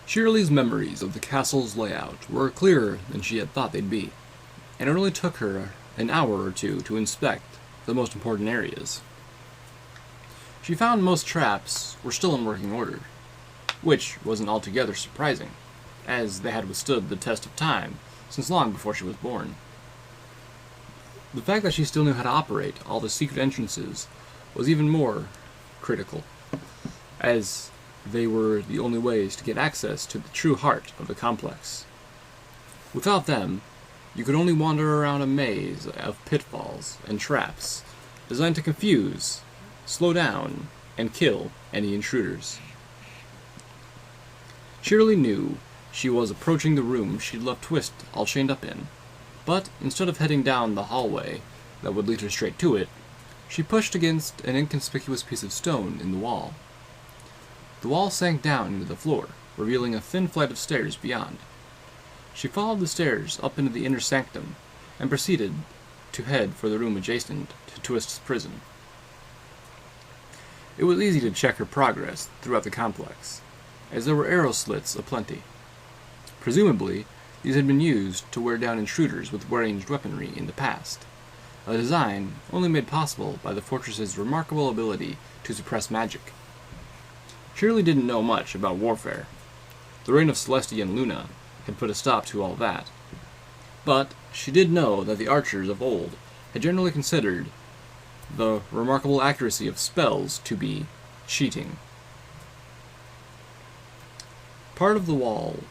Shirley's memories of the castle's layout were clearer than she had thought they'd be, and it only took her an hour or two to inspect the most important areas. She found most traps were still in working order, which wasn't altogether surprising, as they had withstood the test of time since long before she was born. The fact that she still knew how to operate all the secret entrances was even more critical, as they were the only ways to get access to the true heart of the complex. Without them, you could only wander around a maze of pitfalls and traps designed to confuse, slow down, and kill any intruders. Cheerilee knew she was approaching the room she'd left Twist all chained up in, but instead of heading down the hallway that would lead her straight to it, she pushed against an inconspicuous piece of stone in the wall. The wall sank down into the floor, revealing a thin flight of stairs beyond. She followed the stairs up into the inner sanctum, and proceeded to head for the room adjacent to Twist's prison. It was easy to check her progress throughout the complex, as there were arrow slits aplenty. Presumably, these had been used to wear down intruders with ranged weaponry in the past, a design only made possible by the fortress's remarkable ability to suppress magic. Shirley didn't know much about warfare. The reign of Celestia and Luna had put a stop to all that. But she did know that the archers of old had generally considered the remarkable accuracy of spells to be cheating. Part of the wall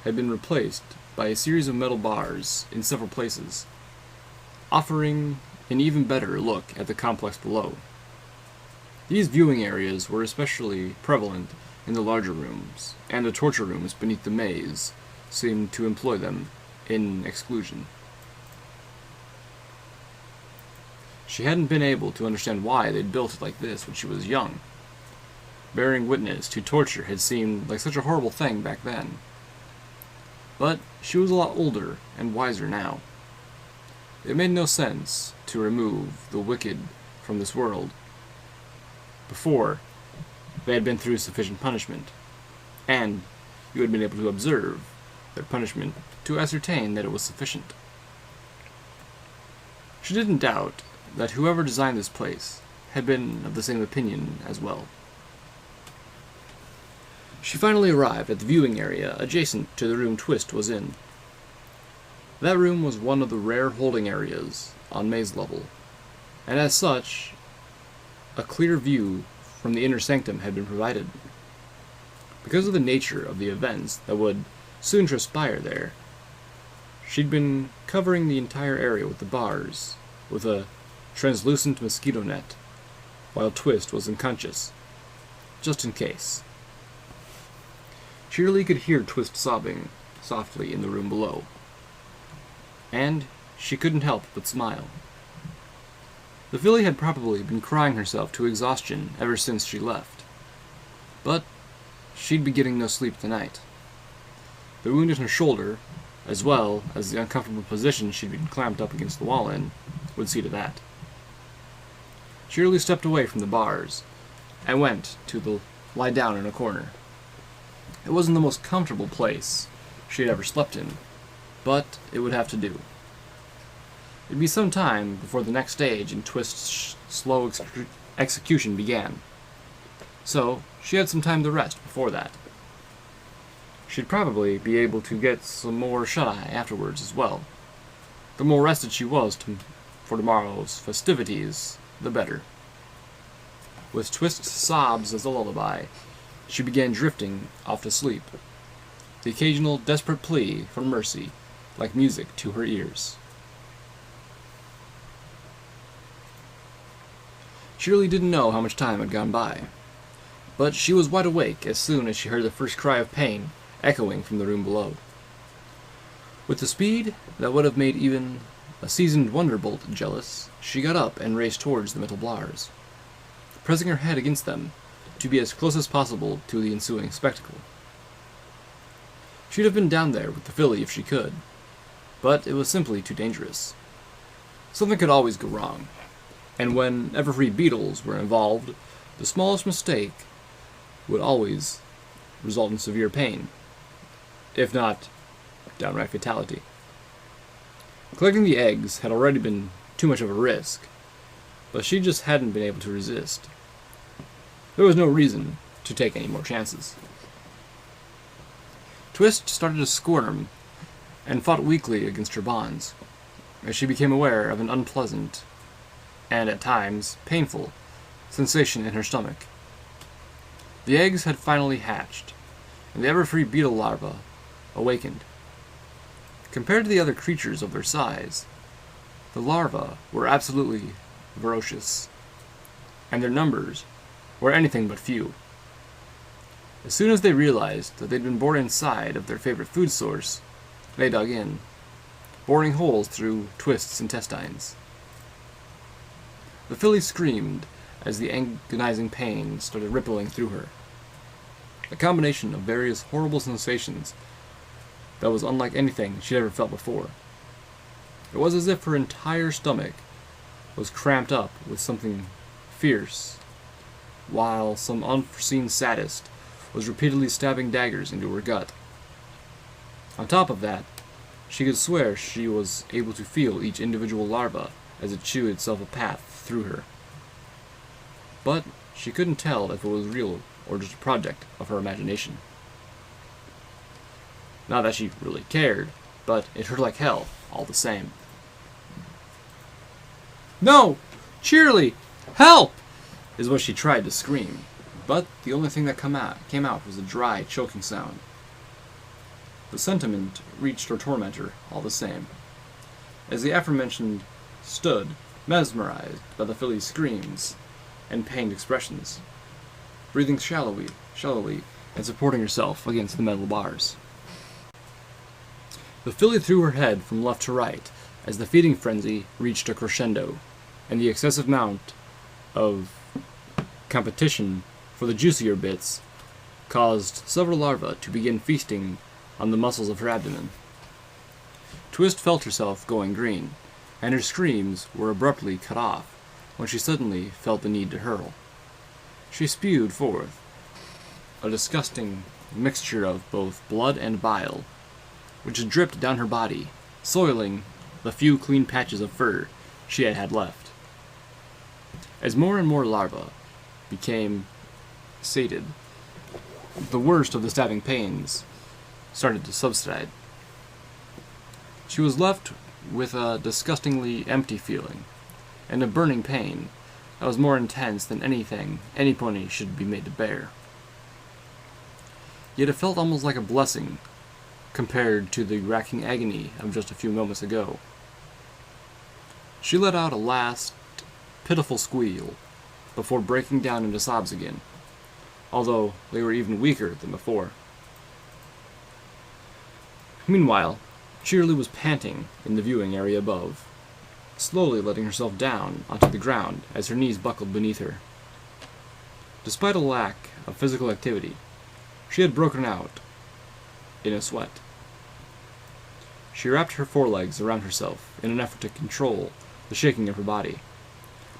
had been replaced by a series of metal bars in several places, offering an even better look at the complex below. These viewing areas were especially prevalent in the larger rooms, and the torture rooms beneath the maze seemed to employ them in exclusion. She hadn't been able to understand why they'd built it like this when she was young. Bearing witness to torture had seemed like such a horrible thing back then. But she was a lot older and wiser now. It made no sense to remove the wicked from this world before they had been through sufficient punishment, and you had been able to observe their punishment to ascertain that it was sufficient. She didn't doubt that whoever designed this place had been of the same opinion as well. She finally arrived at the viewing area adjacent to the room Twist was in. That room was one of the rare holding areas on maze level, and as such, a clear view from the inner sanctum had been provided. Because of the nature of the events that would soon transpire there, she'd been covering the entire area with the bars with a translucent mosquito net, while Twist was unconscious, just in case. Shirley could hear Twist sobbing softly in the room below, and she couldn't help but smile. The filly had probably been crying herself to exhaustion ever since she left, but she'd be getting no sleep tonight. The wound in her shoulder, as well as the uncomfortable position she'd been clamped up against the wall in, would see to that. Shirley stepped away from the bars and went to lie down in a corner. It wasn't the most comfortable place she had ever slept in, but it would have to do. It'd be some time before the next stage in Twist's slow execution began, so she had some time to rest before that. She'd probably be able to get some more shut-eye afterwards as well. The more rested she was for tomorrow's festivities, the better. With Twist's sobs as a lullaby, she began drifting off to sleep, the occasional desperate plea for mercy like music to her ears. Shirley didn't know how much time had gone by, but she was wide awake as soon as she heard the first cry of pain echoing from the room below. With the speed that would have made even a seasoned Wonderbolt jealous, she got up and raced towards the metal bars, pressing her head against them to be as close as possible to the ensuing spectacle. She'd have been down there with the filly if she could, but it was simply too dangerous. Something could always go wrong, and whenever free beetles were involved, the smallest mistake would always result in severe pain, if not downright fatality. Collecting the eggs had already been too much of a risk, but she just hadn't been able to resist. There was no reason to take any more chances. Twist started to squirm and fought weakly against her bonds, as she became aware of an unpleasant, and at times painful, sensation in her stomach. The eggs had finally hatched, and the ever-free beetle larva awakened. Compared to the other creatures of their size, the larvae were absolutely ferocious, and their numbers were anything but few. As soon as they realized that they'd been born inside of their favorite food source, they dug in, boring holes through Twist's intestines. The filly screamed as the agonizing pain started rippling through her. A combination of various horrible sensations that was unlike anything she'd ever felt before. It was as if her entire stomach was cramped up with something fierce, while some unforeseen sadist was repeatedly stabbing daggers into her gut. On top of that, she could swear she was able to feel each individual larva as it chewed itself a path through her. But she couldn't tell if it was real or just a project of her imagination. Not that she really cared, but it hurt like hell, all the same. "No! Cheerilee! Help!" is what she tried to scream, but the only thing that came out was a dry, choking sound. The sentiment reached her tormentor all the same, as the aforementioned stood, mesmerized by the filly's screams and pained expressions, breathing shallowly, and supporting herself against the metal bars. The filly threw her head from left to right as the feeding frenzy reached a crescendo, and the excessive amount of competition for the juicier bits caused several larvae to begin feasting on the muscles of her abdomen. Twist felt herself going green, and her screams were abruptly cut off when she suddenly felt the need to hurl. She spewed forth a disgusting mixture of both blood and bile, which dripped down her body, soiling the few clean patches of fur she had left. As more and more larvae became sated, the worst of the stabbing pains started to subside. She was left with a disgustingly empty feeling, and a burning pain that was more intense than anything any pony should be made to bear. Yet it felt almost like a blessing compared to the racking agony of just a few moments ago. She let out a last pitiful squeal before breaking down into sobs again, although they were even weaker than before. Meanwhile, Cheerilee was panting in the viewing area above, slowly letting herself down onto the ground as her knees buckled beneath her. Despite a lack of physical activity, she had broken out in a sweat. She wrapped her forelegs around herself in an effort to control the shaking of her body,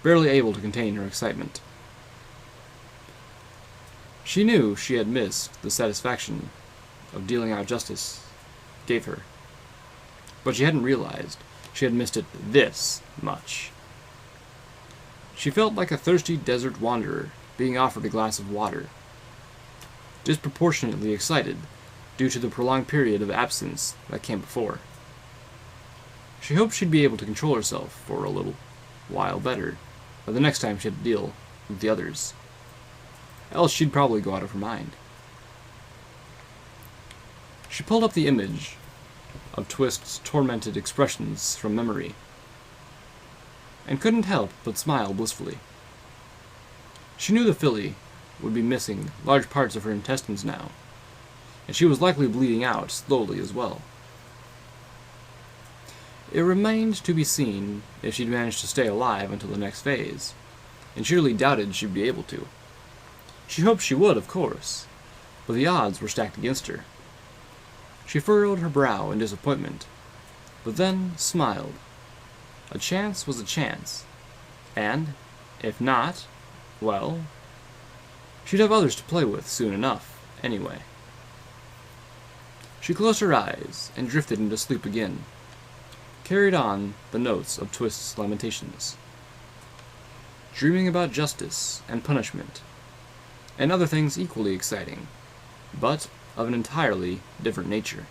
barely able to contain her excitement. She knew she had missed the satisfaction of dealing out justice gave her, but she hadn't realized she had missed it this much. She felt like a thirsty desert wanderer being offered a glass of water, disproportionately excited due to the prolonged period of absence that came before. She hoped she'd be able to control herself for a little while better by the next time she had to deal with the others, else she'd probably go out of her mind. She pulled up the image of Twist's tormented expressions from memory, and couldn't help but smile blissfully. She knew the filly would be missing large parts of her intestines now, and she was likely bleeding out slowly as well. It remained to be seen if she'd managed to stay alive until the next phase, and Shirley doubted she'd be able to. She hoped she would, of course, but the odds were stacked against her. She furrowed her brow in disappointment, but then smiled. A chance was a chance, and, if not, well, she'd have others to play with soon enough, anyway. She closed her eyes and drifted into sleep again, carried on the notes of Twist's lamentations, dreaming about justice and punishment, and other things equally exciting, but of an entirely different nature.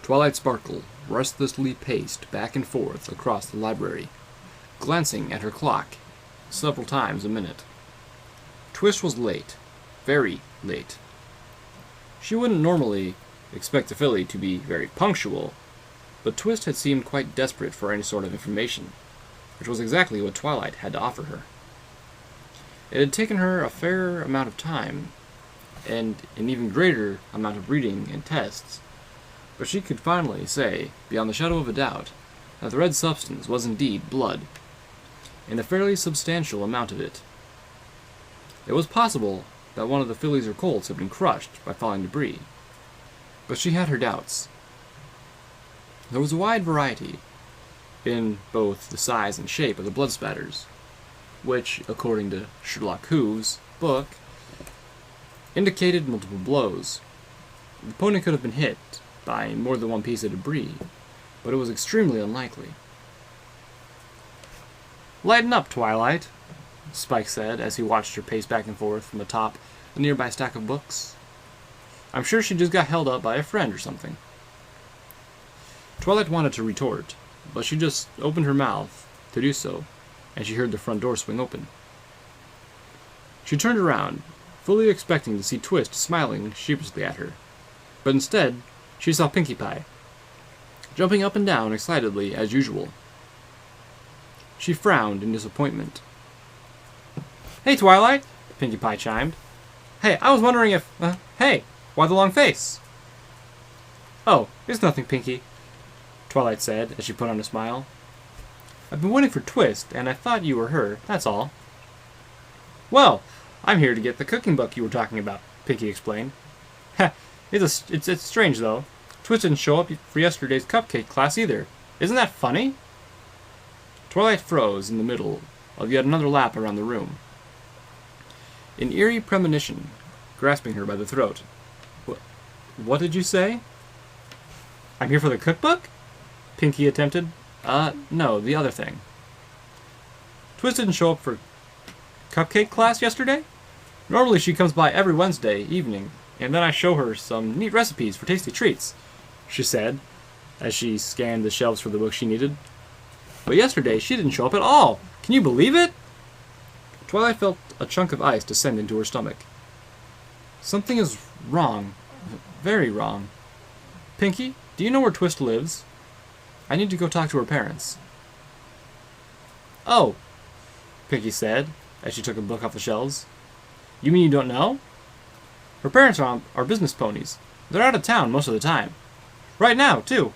Twilight Sparkle restlessly paced back and forth across the library, glancing at her clock several times a minute. Twist was late, very late. She wouldn't normally expect a filly to be very punctual, but Twist had seemed quite desperate for any sort of information, which was exactly what Twilight had to offer her. It had taken her a fair amount of time, and an even greater amount of reading and tests, but she could finally say, beyond the shadow of a doubt, that the red substance was indeed blood, and a fairly substantial amount of it. It was possible that one of the fillies or colts had been crushed by falling debris, but she had her doubts. There was a wide variety in both the size and shape of the blood spatters, which, according to Sherlock Hoove's book, indicated multiple blows. The pony could have been hit by more than one piece of debris, but it was extremely unlikely. "Lighten up, Twilight," Spike said as he watched her pace back and forth from atop a nearby stack of books. "I'm sure she just got held up by a friend or something." Twilight wanted to retort, but she just opened her mouth to do so, and she heard the front door swing open. She turned around, fully expecting to see Twist smiling sheepishly at her, but instead she saw Pinkie Pie, jumping up and down excitedly as usual. She frowned in disappointment. "Hey, Twilight," Pinkie Pie chimed. "Hey, I was wondering if... hey, why the long face?" "Oh, it's nothing, Pinkie," Twilight said as she put on a smile. "I've been waiting for Twist, and I thought you were her, that's all." "Well, I'm here to get the cooking book you were talking about," Pinkie explained. It's strange, though. Twist didn't show up for yesterday's cupcake class either. Isn't that funny?" Twilight froze in the middle of yet another lap around the room, an eerie premonition grasping her by the throat. What did you say?" "I'm here for the cookbook?" Pinkie attempted. No, the other thing." "Twist didn't show up for cupcake class yesterday? Normally she comes by every Wednesday evening, and then I show her some neat recipes for tasty treats," she said, as she scanned the shelves for the book she needed. "But yesterday she didn't show up at all. Can you believe it?" Twilight felt a chunk of ice descend into her stomach. Something is wrong. Very wrong. "Pinkie, do you know where Twist lives? I need to go talk to her parents." "Oh," Pinkie said, as she took a book off the shelves. "You mean you don't know? Her parents are business ponies. They're out of town most of the time. Right now, too."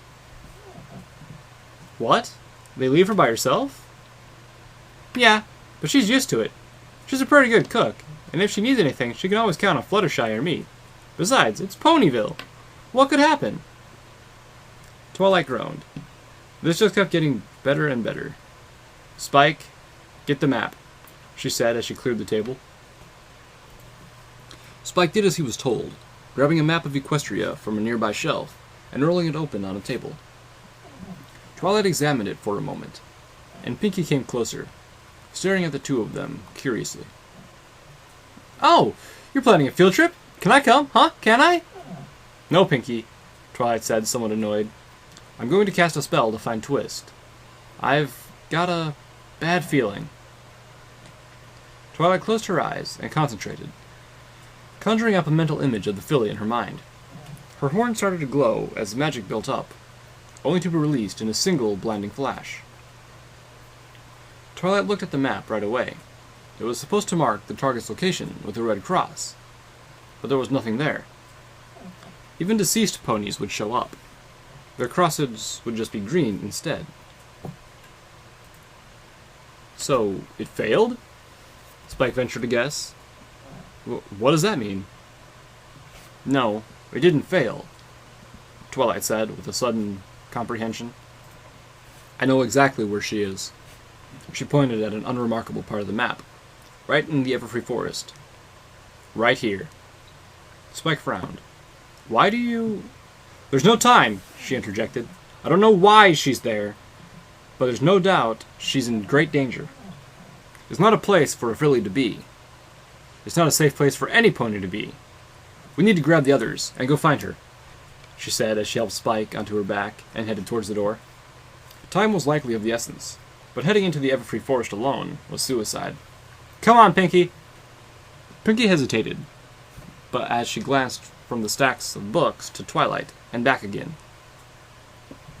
"What? They leave her by herself?" "Yeah, but she's used to it. She's a pretty good cook, and if she needs anything, she can always count on Fluttershy or me. Besides, it's Ponyville. What could happen?" Twilight groaned. This just kept getting better and better. "Spike, get the map," she said as she cleared the table. Spike did as he was told, grabbing a map of Equestria from a nearby shelf and rolling it open on a table. Twilight examined it for a moment, and Pinkie came closer, staring at the two of them curiously. "Oh, you're planning a field trip? Can I come, huh? Can I?" "No, Pinkie," Twilight said, somewhat annoyed. "I'm going to cast a spell to find Twist. I've got a bad feeling." Twilight closed her eyes and concentrated, conjuring up a mental image of the filly in her mind. Her horn started to glow as the magic built up, only to be released in a single blinding flash. Twilight looked at the map right away. It was supposed to mark the target's location with a red cross, but there was nothing there. Even deceased ponies would show up. Their crosses would just be green instead. "So, it failed?" Spike ventured to guess. "What does that mean?" "No, it didn't fail," Twilight said with a sudden comprehension. "I know exactly where she is." She pointed at an unremarkable part of the map, right in the Everfree Forest. "Right here." Spike frowned. Why do you... There's no time, she interjected. I don't know why she's there, but there's no doubt she's in great danger. It's not a place for a filly to be. It's not a safe place for any pony to be. We need to grab the others and go find her, she said as she helped Spike onto her back and headed towards the door. Time was likely of the essence, but heading into the Everfree Forest alone was suicide. Come on, Pinky! Pinky hesitated, but as she glanced from the stacks of books to Twilight and back again.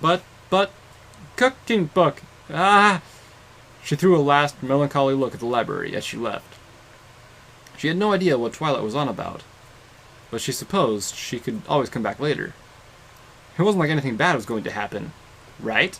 But, cooking book! Ah! She threw a last melancholy look at the library as she left. She had no idea what Twilight was on about, but she supposed she could always come back later. It wasn't like anything bad was going to happen, right?